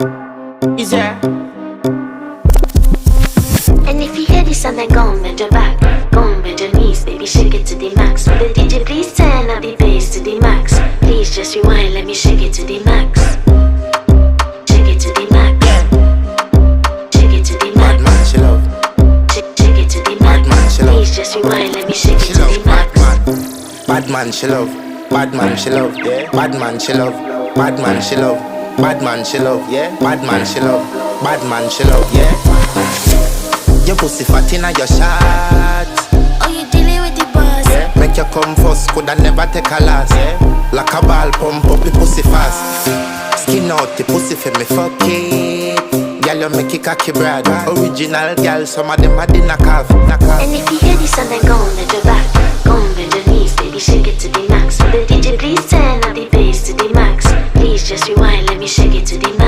Is there? And if you hear this and then go on bend your back, go on bend your knees, baby shake it to the max. Will the DJ please turn up the bass to the max? Please just rewind, let me shake it to the max. Shake it to the max. Shake it to the max. Bad man, she love. Shake it to the max. Bad man, she love. Please just rewind, let me shake it She to love the max. bad man, she love. Bad man, she love. Yeah. Bad man, she love. Bad man, she love. Bad man, she love. Yeah. Bad man, she love. Bad man, she love. Yeah. Your pussy fat inna your shot. Oh, you dealing with the boss? Yeah. Make you come first, coulda never take a last. Yeah. Like a ball pump up the pussy fast. Skin out the pussy for me fuck it. Girl, you make it cocky brad. Original girl, some of them a dinner calf. And if you hear this and then go on bend your back, go on bend your knees, baby shake it to the max. Will the DJ please turn up the bass to the max? Please just rewind, let me shake it to the max.